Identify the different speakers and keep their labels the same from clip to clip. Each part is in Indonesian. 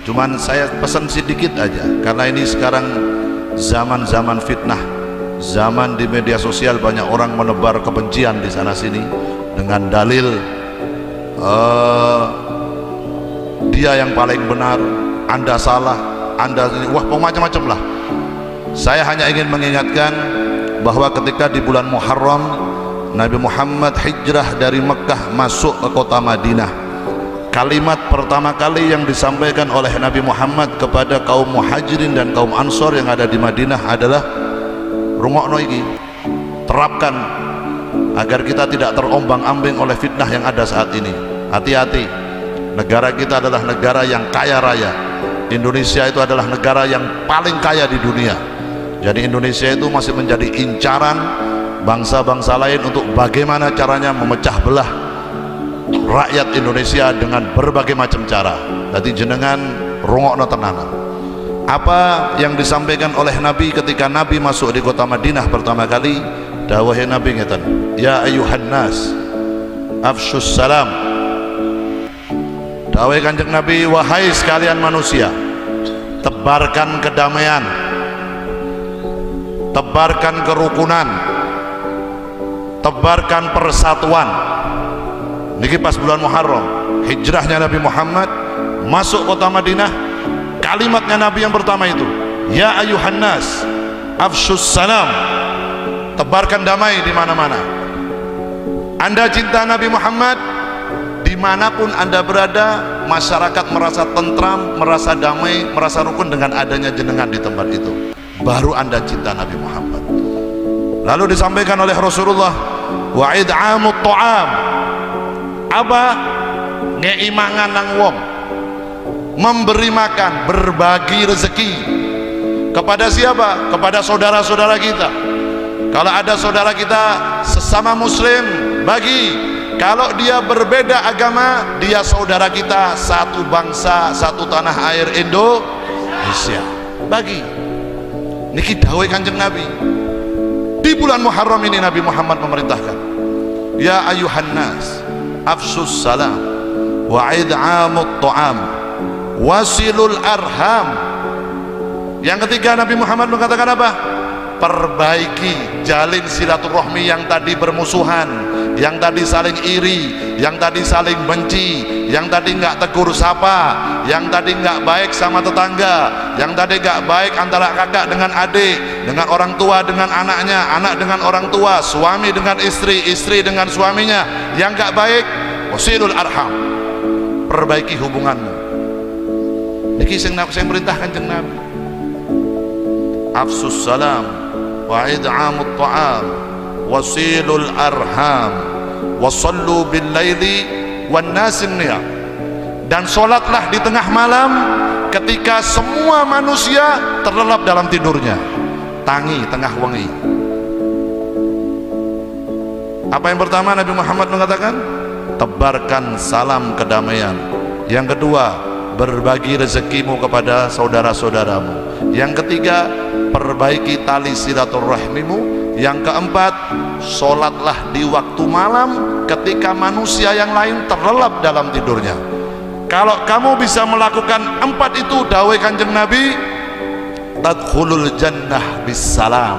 Speaker 1: Cuman saya pesan sedikit aja, karena ini sekarang zaman-zaman fitnah, zaman di media sosial banyak orang menebar kebencian di sana sini dengan dalil dia yang paling benar, Anda salah, Anda ini, wah macam-macam lah. Saya hanya ingin mengingatkan bahwa ketika di bulan Muharram Nabi Muhammad hijrah dari Mekah masuk ke kota Madinah, kalimat pertama kali yang disampaikan oleh Nabi Muhammad kepada kaum muhajirin dan kaum ansor yang ada di Madinah adalah, rungokno iki, terapkan agar kita tidak terombang-ambing oleh fitnah yang ada saat ini. Hati-hati, negara kita adalah negara yang kaya raya. Indonesia itu adalah negara yang paling kaya di dunia. Jadi Indonesia itu masih menjadi incaran bangsa-bangsa lain untuk bagaimana caranya memecah belah rakyat Indonesia dengan berbagai macam cara. Jadi jenengan rungokno tenanan apa yang disampaikan oleh Nabi ketika Nabi masuk di kota Madinah pertama kali. Dawuhe Nabi ngeten, ya ayuhan nas afshus salam. Dawuhe Kanjeng Nabi, wahai sekalian manusia, tebarkan kedamaian, tebarkan kerukunan, tebarkan persatuan. Niki pas bulan Muharram, hijrahnya Nabi Muhammad masuk kota Madinah, kalimatnya Nabi yang pertama itu, ya ayuhan nas afshus salam, tebarkan damai di mana-mana. Anda cinta Nabi Muhammad, dimanapun Anda berada, masyarakat merasa tentram, merasa damai, merasa rukun dengan adanya jenengan di tempat itu. Baru Anda cinta Nabi Muhammad. Lalu disampaikan oleh Rasulullah, wa id'amut ta'am, apa? Ngeimangan nang wong, memberi makan, berbagi rezeki. Kepada siapa? Kepada saudara-saudara kita. Kalau ada saudara kita sesama muslim, bagi. Kalau dia berbeda agama, dia saudara kita, satu bangsa, satu tanah air Indonesia, bagi. Niki dawuh Kanjeng Nabi. Di bulan Muharram ini Nabi Muhammad memerintahkan, ya ayuhan nas afsus salam wa id'amut ta'am wasilul arham. Yang ketiga Nabi Muhammad mengatakan apa? Perbaiki, jalin silaturahmi yang tadi bermusuhan, yang tadi saling iri, yang tadi saling benci, yang tadi nggak tegur sapa, yang tadi nggak baik sama tetangga, yang tadi nggak baik antara kakak dengan adik, dengan orang tua dengan anaknya, anak dengan orang tua, suami dengan istri, istri dengan suaminya, yang nggak baik, wasilul arham, perbaiki hubunganmu. Niki sing perintah Kanjeng Nabi, afsus salam wa id'amut ta'am wasilul arham wasallu bil laili wan nasin niyam. Dan sholatlah di tengah malam ketika semua manusia terlelap dalam tidurnya, tangi tengah wengi. Apa yang pertama Nabi Muhammad mengatakan? Tebarkan salam kedamaian. Yang kedua, berbagi rezekimu kepada saudara-saudaramu. Yang ketiga, perbaiki tali silaturahmimu. Yang keempat, sholatlah di waktu malam ketika manusia yang lain terlelap dalam tidurnya. Kalau kamu bisa melakukan empat itu, dawuh Kanjeng Nabi, tadkhulul jannah bisalam,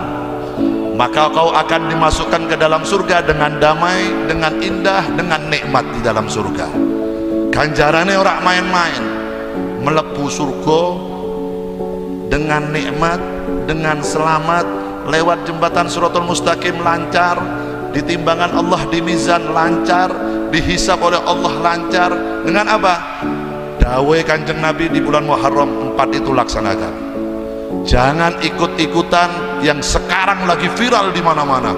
Speaker 1: maka kau akan dimasukkan ke dalam surga dengan damai, dengan indah, dengan nikmat di dalam surga. Ganjarannya ora main-main, melebu surga dengan nikmat, dengan selamat, lewat jembatan Shiratal Mustaqim lancar, di timbangan Allah di mizan lancar, dihisab oleh Allah lancar. Dengan apa? Dawuh Kanjeng Nabi di bulan Muharram 4 itu laksanakan. Jangan ikut-ikutan yang sekarang lagi viral di mana-mana.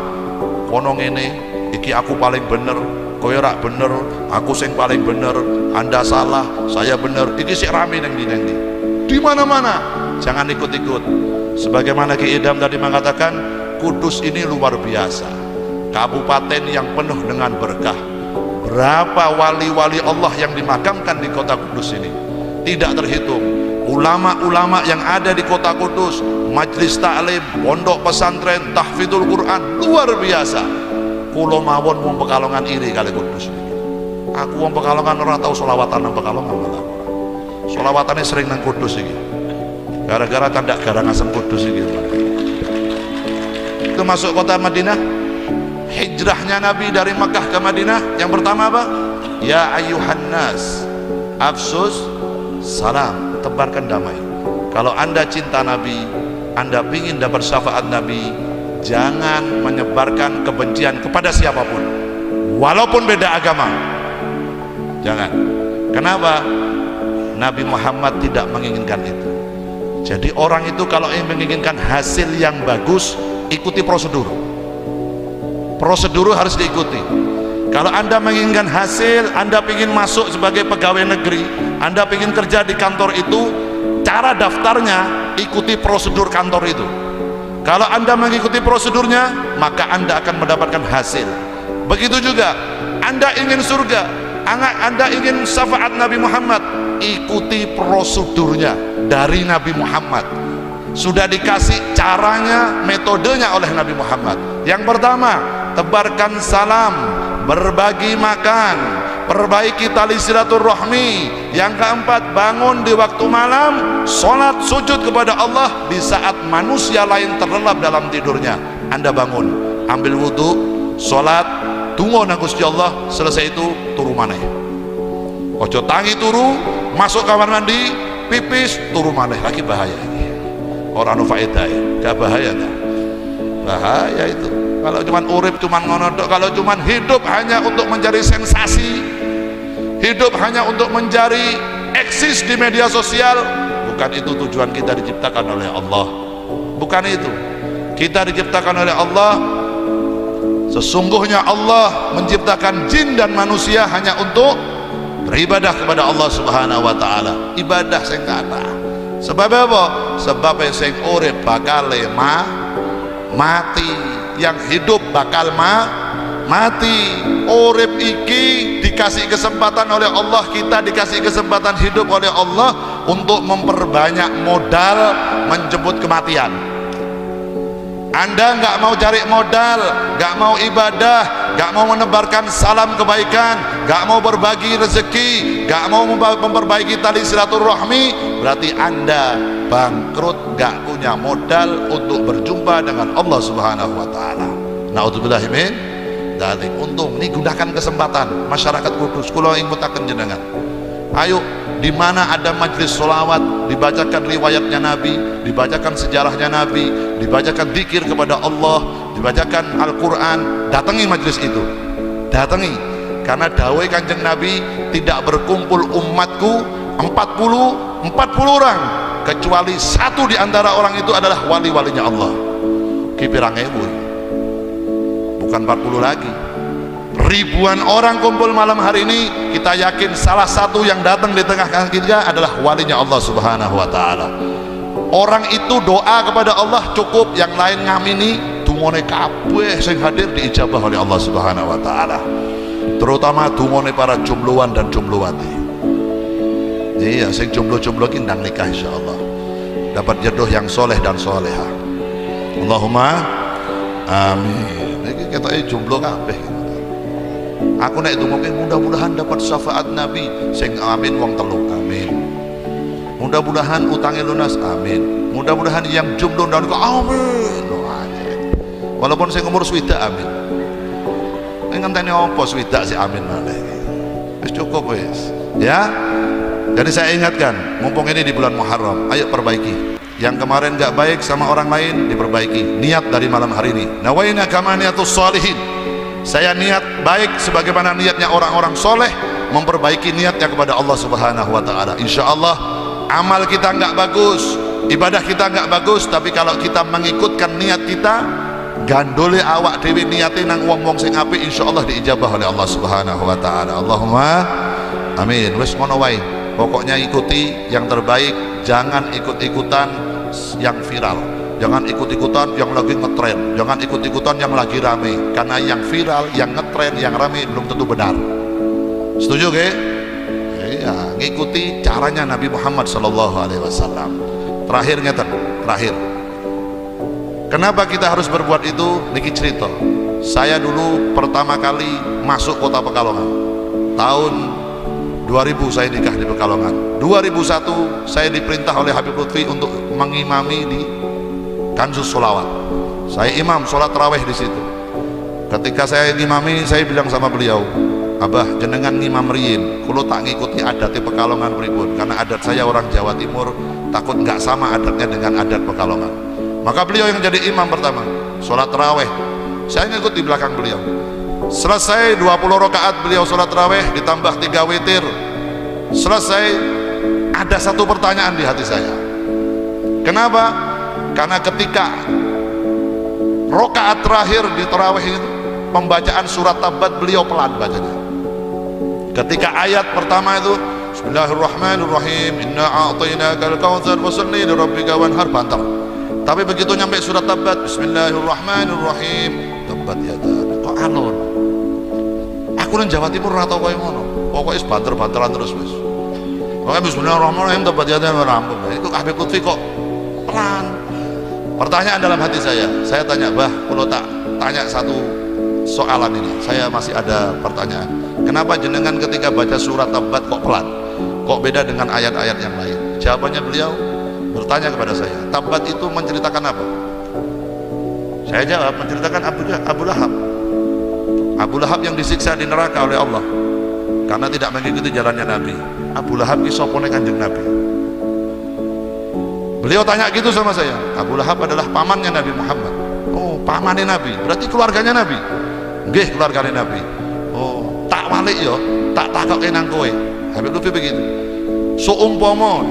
Speaker 1: Kono ngene, iki aku paling bener, kowe ora bener, aku sing paling bener, Anda salah, saya bener. Iki sik rame nang ndi-ndi. Di mana-mana. Jangan ikut-ikut. Sebagaimana Ki Idam tadi mengatakan, Kudus ini luar biasa, kabupaten yang penuh dengan berkah. Berapa wali-wali Allah yang dimakamkan di kota Kudus ini tidak terhitung. Ulama-ulama yang ada di kota Kudus, majelis taklim, pondok pesantren, tahfidzul Quran, luar biasa. Kulo mawon wong Pekalongan iri kali Kudus ini. Aku wong Pekalongan ora tau selawatan nang Pekalongan malah. Solawatannya sering nang Kudus iki. Gara-gara tandak garang asem Kudus iki. Itu masuk kota Madinah. Hijrahnya Nabi dari Makkah ke Madinah, yang pertama apa? Ya ayuhan nas, afsus salam, tebarkan damai. Kalau Anda cinta Nabi, Anda ingin dapat syafaat Nabi, jangan menyebarkan kebencian kepada siapapun, walaupun beda agama. Jangan. Kenapa? Nabi Muhammad tidak menginginkan itu. Jadi orang itu kalau ingin menginginkan hasil yang bagus, ikuti prosedur. Prosedur harus diikuti. Kalau Anda menginginkan hasil, Anda ingin masuk sebagai pegawai negeri, Anda ingin kerja di kantor itu, cara daftarnya ikuti prosedur kantor itu. Kalau Anda mengikuti prosedurnya, maka Anda akan mendapatkan hasil. Begitu juga Anda ingin surga, Anda ingin syafaat Nabi Muhammad, ikuti prosedurnya dari Nabi Muhammad. Sudah dikasih caranya, metodenya oleh Nabi Muhammad. Yang pertama, tebarkan salam, berbagi makan, perbaiki tali silaturahmi. Yang keempat, bangun di waktu malam, sholat sujud kepada Allah di saat manusia lain terlelap dalam tidurnya. Anda bangun, ambil wudhu, sholat, tunggu nang Gusti Allah, selesai itu turu maneh. Ojo tangi turu, masuk kamar mandi, pipis, turu maneh lagi, bahaya ini. Orang faedah, gak bahaya tak? Bahaya itu. Kalau cuman urip cuman ngono tok, kalau cuman hidup hanya untuk mencari sensasi, hidup hanya untuk mencari eksis di media sosial, bukan itu tujuan kita diciptakan oleh Allah. Bukan itu. Kita diciptakan oleh Allah. Sesungguhnya Allah menciptakan jin dan manusia hanya untuk beribadah kepada Allah Subhanahu wa taala. Ibadah sing kata. Sebab apa? Sebab sing urip bakal mati, yang hidup bakal mati. Urip iki dikasih kesempatan oleh Allah, kita dikasih kesempatan hidup oleh Allah untuk memperbanyak modal menjemput kematian. Anda nggak mau cari modal, nggak mau ibadah, nggak mau menebarkan salam kebaikan, nggak mau berbagi rezeki, nggak mau memperbaiki tali silaturahmi, berarti Anda bangkrut, nggak punya modal untuk berjumpa dengan Allah Subhanahu wa taala. Naudzubillahi min dzalik. Untung ini gunakan kesempatan masyarakat Kudus, kula ing mutaken jenengan. Ayo, di mana ada majlis sholawat, dibacakan riwayatnya Nabi, dibacakan sejarahnya Nabi, dibacakan dzikir kepada Allah, dibacakan Al-Quran, datangi majlis itu, datangi. Karena dawai Kanjeng Nabi, tidak berkumpul umatku 40 orang, kecuali satu di antara orang itu adalah wali-walinya Allah. Kipirang ewu, bukan 40 lagi. Ribuan orang kumpul malam hari ini, kita yakin salah satu yang datang di tengah kita adalah walinya Allah Subhanahu wa taala. Orang itu doa kepada Allah cukup, yang lain ngamini dungone kabeh sing hadir diijabah oleh Allah Subhanahu wa taala. Terutama dungone para jombloan dan jombloati. Iya, sing jomblo-jomblo ki ndang nikah insyaallah. Dapat jodoh yang soleh dan soleha. Allahumma amin. Iki ketoke jomblo kabeh. Aku nek mungkin mudah-mudahan dapat syafaat Nabi, sing amin wong telu, amin. Mudah-mudahan utangnya lunas, amin. Mudah-mudahan yang jomblo dan amin. Walaupun sing umur swidak, amin. Ngenteni apa swidak si amin malah. Wis cukup wis. Ya. Jadi saya ingatkan, mumpung ini di bulan Muharram, ayo perbaiki. Yang kemarin gak baik sama orang lain diperbaiki. Niat dari malam hari ini. Nawaina kama niyatus sholihin. Saya niat baik sebagaimana niatnya orang-orang soleh, memperbaiki niatnya kepada Allah Subhanahu wa taala. Insya Allah amal kita nggak bagus, ibadah kita nggak bagus, tapi kalau kita mengikutkan niat kita, gandole awak dewi niatin nang wong-wong sing apik, insya Allah diijabah oleh Allah Subhanahu wa taala. Allahumma amin. Wis ngono wae, pokoknya ikuti yang terbaik, jangan ikut-ikutan yang viral. Jangan ikut-ikutan yang lagi ngetren, jangan ikut-ikutan yang lagi rame, karena yang viral, yang ngetren, yang rame belum tentu benar. Setuju ke? Iya, ngikuti caranya Nabi Muhammad SAW. Terakhir ngeten, terakhir. Kenapa kita harus berbuat itu? Niki cerita. Saya dulu pertama kali masuk kota Pekalongan tahun 2000 saya nikah di Pekalongan. 2001 saya diperintah oleh Habib Lutfi untuk mengimami di Kanzus Sholawat. Saya imam sholat tarawih di situ. Ketika saya ngimami, saya bilang sama beliau, Abah jenengan ngimam riyin, kulo tak ngikuti adatnya Pekalongan pripun, karena adat saya orang Jawa Timur, takut nggak sama adatnya dengan adat Pekalongan. Maka beliau yang jadi imam pertama sholat tarawih, saya ngikut di belakang beliau. Selesai 20 rakaat beliau sholat tarawih ditambah 3 witir. Selesai, ada satu pertanyaan di hati saya. Kenapa? Karena ketika rakaat terakhir di tarawih itu pembacaan surat Tabat, beliau pelan bacanya. Ketika ayat pertama itu Bismillahirrahmanirrahim, inna a'tainakal kautsar fasholli li rabbika wanhar, banter. Tapi begitu nyampe surat Tabat, Bismillahirrahmanirrahim, Tabat yada, kok alon. Aku nang Jawa Timur ora tau koyo ngono. Pokoke banter-banteran terus wis. Pokoke Bismillahirrahmanirrahim, Tabat yada rampung. Itu Habib Lutfi kok pelan. Pertanyaan dalam hati saya tanya, Bah, kalau tak tanya satu soalan ini, saya masih ada pertanyaan. Kenapa jenengan ketika baca surat Tabat kok pelan? Kok beda dengan ayat-ayat yang lain? Jawabannya beliau bertanya kepada saya, Tabat itu menceritakan apa? Saya jawab, menceritakan Abu Lahab. Abu Lahab yang disiksa di neraka oleh Allah karena tidak mengikuti jalannya Nabi. Abu Lahab ki sopone Kanjeng Nabi. Beliau tanya gitu sama saya. Abu Lahab adalah pamannya Nabi Muhammad. Oh, pamannya Nabi, berarti keluarganya Nabi. Nggih, keluarganya Nabi. Oh, tak walik yo, tak takoke nang kowe. Habib Lutfi begitu. Seumpama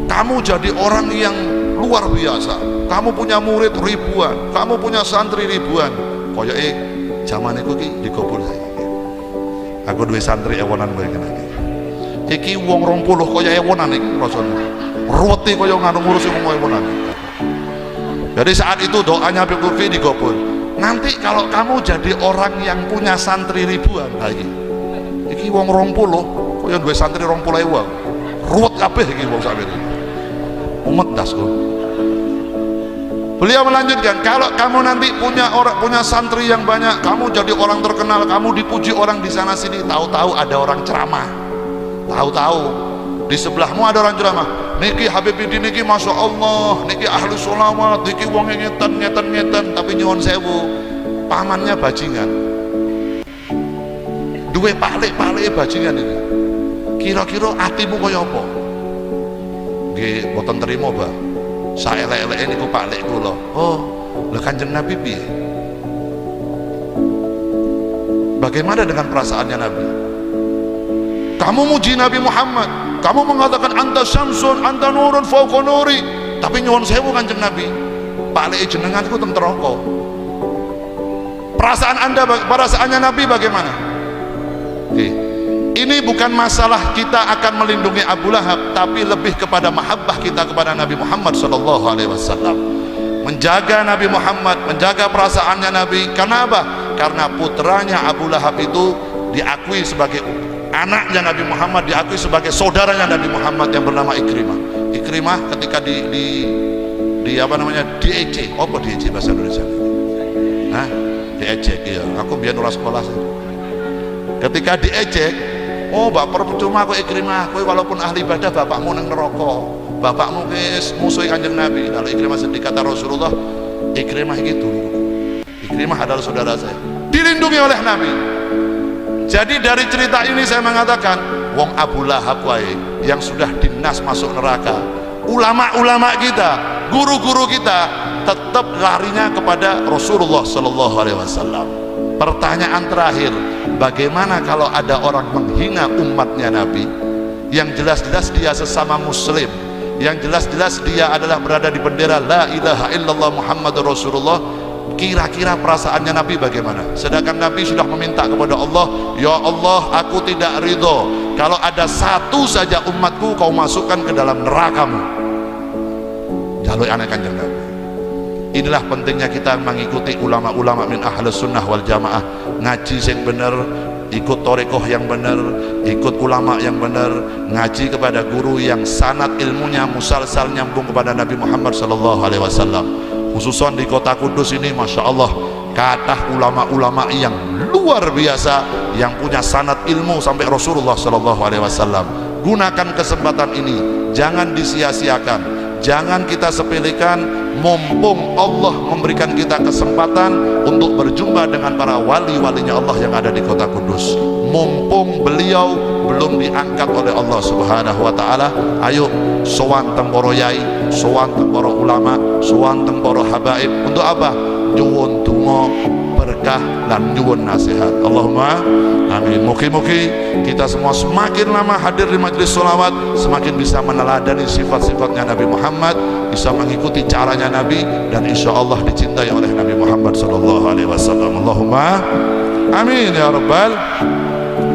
Speaker 1: kamu jadi orang yang luar biasa, kamu punya murid ribuan, kamu punya santri ribuan, koyoke zaman iku ki digobol saiki. Aku duwe santri ewonan kowe kene iki. Iki wong 20 kaya ewonan iki rasane. Ruwete kaya ngono ngurusi wong ewonan. Jadi saat itu doanya Habib Lutfi digobol. Nanti kalau kamu jadi orang yang punya santri ribuan lagi. Iki wong 20 kaya duwe santri 20.000. Ruwet kabeh iki wong sakmene. Umedas kok. Beliau melanjutkan, kalau kamu nanti punya santri yang banyak, kamu jadi orang terkenal, kamu dipuji orang di sana sini, tahu-tahu ada orang ceramah, tahu-tahu di sebelahmu ada orang ceramah, niki Habib Bidi niki masya Allah, niki ahli sholawat, niki wong ngeten, tapi nyuwun sewu, pamannya bajingan, duwe palik bajingan ini. Kira-kira hatimu kaya apa? Nggih, boten terima, Bah. Saya elek-elek niku Pak Lek kula. Oh, lha Kanjeng Nabi piye? Bagaimana dengan perasaannya Nabi? Kamu muji Nabi Muhammad, kamu mengatakan anta syamsun, anta nurun fauqa nuri, tapi nyuwun sewu Kanjeng Nabi, Pak Lek jenengan iku teng neraka. Perasaannya Nabi bagaimana? Ini bukan masalah kita akan melindungi Abu Lahab, tapi lebih kepada mahabbah kita kepada Nabi Muhammad SAW. Menjaga Nabi Muhammad, menjaga perasaannya Nabi. Karena apa? Karena putranya Abu Lahab itu diakui sebagai anaknya Nabi Muhammad, diakui sebagai saudaranya Nabi Muhammad yang bernama Ikrimah. Ikrimah ketika diejek, apa diejek bahasa Indonesia? Hah? Diejek, iya. Aku biar nurah sekolah sih. Ketika diejek, oh bapak percuma kowe Ikrimah, kowe walaupun ahli ibadah bapakmu nang neraka, bapakmu wis musuhi Kanjeng Nabi. Lalu Ikrimah sedih, kata Rasulullah, Ikrimah gitu, Ikrimah adalah saudara saya, dilindungi oleh Nabi. Jadi dari cerita ini saya mengatakan, wong Abu Lahab wae yang sudah dinas masuk neraka, ulama-ulama kita, guru-guru kita tetap larinya kepada Rasulullah SAW. Pertanyaan terakhir, bagaimana kalau ada orang menghina umatnya Nabi, yang jelas-jelas dia sesama muslim, yang jelas-jelas dia adalah berada di bendera la ilaha illallah Muhammadur Rasulullah, kira-kira perasaannya Nabi bagaimana? Sedangkan Nabi sudah meminta kepada Allah, ya Allah, aku tidak ridho kalau ada satu saja umatku kau masukkan ke dalam nerakamu. Jalur anak Kanjeng Nabi. Inilah pentingnya kita mengikuti ulama-ulama min ahlus sunnah wal jamaah, ngaji yang benar, ikut torekoh yang benar, ikut ulama yang benar, ngaji kepada guru yang sanad ilmunya musalsal nyambung kepada Nabi Muhammad SAW. Khususan di kota Kudus ini, masya Allah, kata ulama-ulama yang luar luar biasa yang punya sanad ilmu sampai Rasulullah Shallallahu Alaihi Wasallam. Gunakan kesempatan ini, jangan disia-siakan, jangan kita sepelekan. Mumpung Allah memberikan kita kesempatan untuk berjumpa dengan para wali-walinya Allah yang ada di kota Kudus, mumpung beliau belum diangkat oleh Allah Subhanahu wa Ta'ala, ayo sowan teng para yai, sowan teng para ulama, sowan teng para habaib. Untuk apa? Nyuwun donga berkah dan nyuwun nasihat. Allahumma amin. Mugi-mugi kita semua semakin lama hadir di majelis sholawat, semakin bisa meneladani sifat-sifatnya Nabi Muhammad, bisa mengikuti caranya Nabi, dan insya Allah dicintai oleh Nabi Muhammad Sallallahu Alaihi Wasallam. Allahumma amin ya rabbal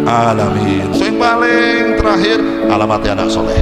Speaker 1: alamin. So yang paling terakhir, alamatnya anak soleh.